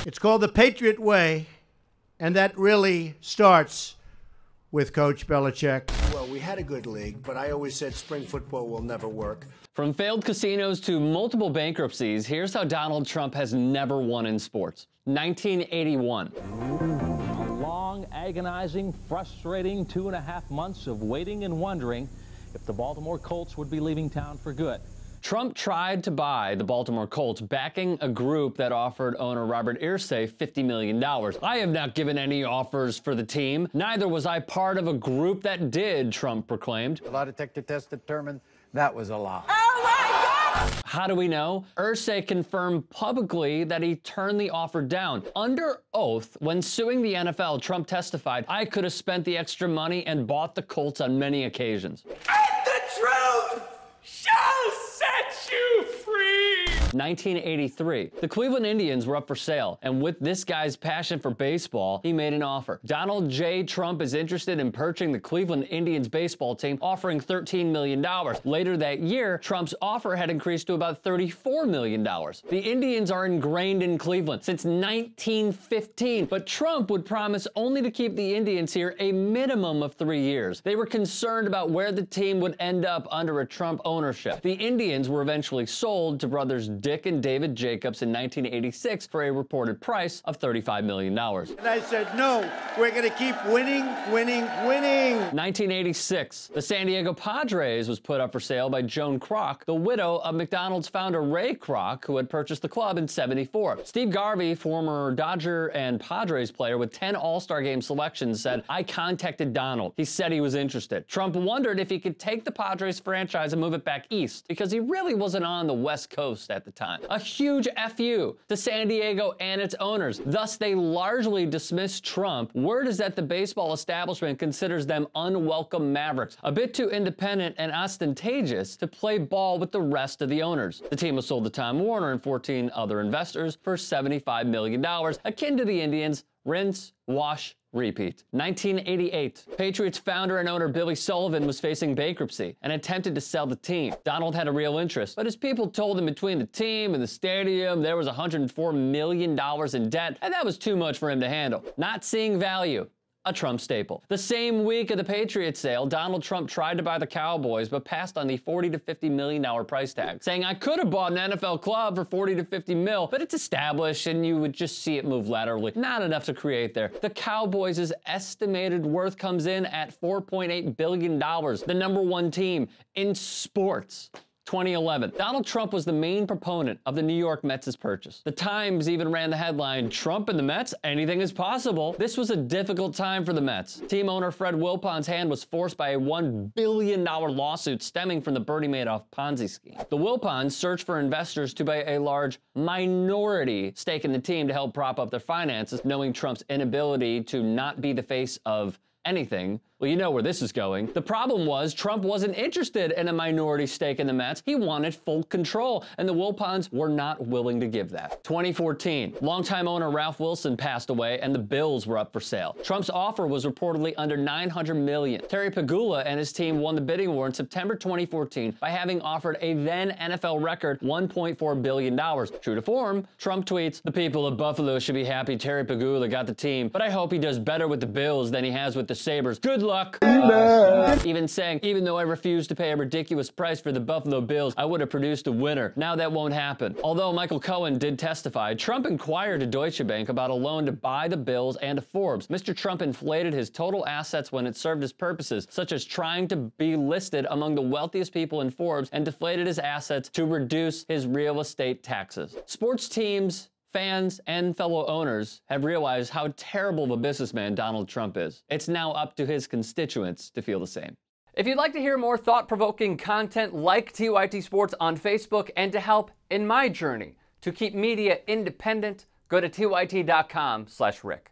It's called the Patriot Way, and that really starts with Coach Belichick. Well, we had a good league, but I always said spring football will never work. From failed casinos to multiple bankruptcies, here's how Donald Trump has never won in sports. 1981. A long, agonizing, frustrating 2.5 months of waiting and wondering if the Baltimore Colts would be leaving town for good. Trump tried to buy the Baltimore Colts, backing a group that offered owner Robert Irsay $50 million. I have not given any offers for the team. Neither was I part of a group that did, Trump proclaimed. A lie detector test determined that was a lie. How do we know? Irsay confirmed publicly that he turned the offer down. Under oath, when suing the NFL, Trump testified, "I could have spent the extra money and bought the Colts on many occasions." And the truth shall set you free! 1983. The Cleveland Indians were up for sale, and with this guy's passion for baseball, he made an offer. Donald J. Trump is interested in purchasing the Cleveland Indians baseball team, offering $13 million. Later that year, Trump's offer had increased to about $34 million. The Indians are ingrained in Cleveland since 1915, but Trump would promise only to keep the Indians here a minimum of 3 years. They were concerned about where the team would end up under a Trump ownership. The Indians were eventually sold to brothers Dick and David Jacobs in 1986 for a reported price of $35 million. And I said, no, we're going to keep winning, winning, winning. 1986, the San Diego Padres was put up for sale by Joan Kroc, the widow of McDonald's founder Ray Kroc, who had purchased the club in '74. Steve Garvey, former Dodger and Padres player with 10 All-Star Game selections, said, "I contacted Donald. He said he was interested." Trump wondered if he could take the Padres franchise and move it back east, because he really wasn't on the West Coast at the time. A huge FU to San Diego and its owners. Thus, they largely dismissed Trump. Word is that the baseball establishment considers them unwelcome mavericks, a bit too independent and ostentatious to play ball with the rest of the owners. The team was sold to Time Warner and 14 other investors for $75 million, akin to the Indians. Rinse, wash, repeat. 1988. Patriots founder and owner Billy Sullivan was facing bankruptcy and attempted to sell the team. Donald had a real interest, but his people told him between the team and the stadium there was $104 million in debt, and that was too much for him to handle. Not seeing value. A Trump staple. The same week of the Patriots sale, Donald Trump tried to buy the Cowboys, but passed on the $40 to $50 million price tag, saying, "I could have bought an NFL club for $40 to $50 mil, but it's established and you would just see it move laterally. Not enough to create there." The Cowboys' estimated worth comes in at $4.8 billion, the number one team in sports. 2011. Donald Trump was the main proponent of the New York Mets' purchase. The Times even ran the headline, "Trump and the Mets? Anything is possible." This was a difficult time for the Mets. Team owner Fred Wilpon's hand was forced by a $1 billion lawsuit stemming from the Bernie Madoff Ponzi scheme. The Wilpons searched for investors to buy a large minority stake in the team to help prop up their finances, knowing Trump's inability to not be the face of anything. Well, you know where this is going. The problem was Trump wasn't interested in a minority stake in the Mets. He wanted full control, and the Wilpons were not willing to give that. 2014. Longtime owner Ralph Wilson passed away, and the Bills were up for sale. Trump's offer was reportedly under $900 million. Terry Pegula and his team won the bidding war in September 2014 by having offered a then NFL record $1.4 billion. True to form, Trump tweets, "The people of Buffalo should be happy Terry Pegula got the team, but I hope he does better with the Bills than he has with the Sabres. Good luck." Even saying, "Even though I refused to pay a ridiculous price for the Buffalo Bills, I would have produced a winner. Now that won't happen." Although Michael Cohen did testify, Trump inquired to Deutsche Bank about a loan to buy the Bills and to Forbes. Mr. Trump inflated his total assets when it served his purposes, such as trying to be listed among the wealthiest people in Forbes, and deflated his assets to reduce his real estate taxes. Sports teams, fans, and fellow owners have realized how terrible of a businessman Donald Trump is. It's now up to his constituents to feel the same. If you'd like to hear more thought-provoking content like TYT Sports on Facebook and to help in my journey to keep media independent, go to tyt.com/Rick.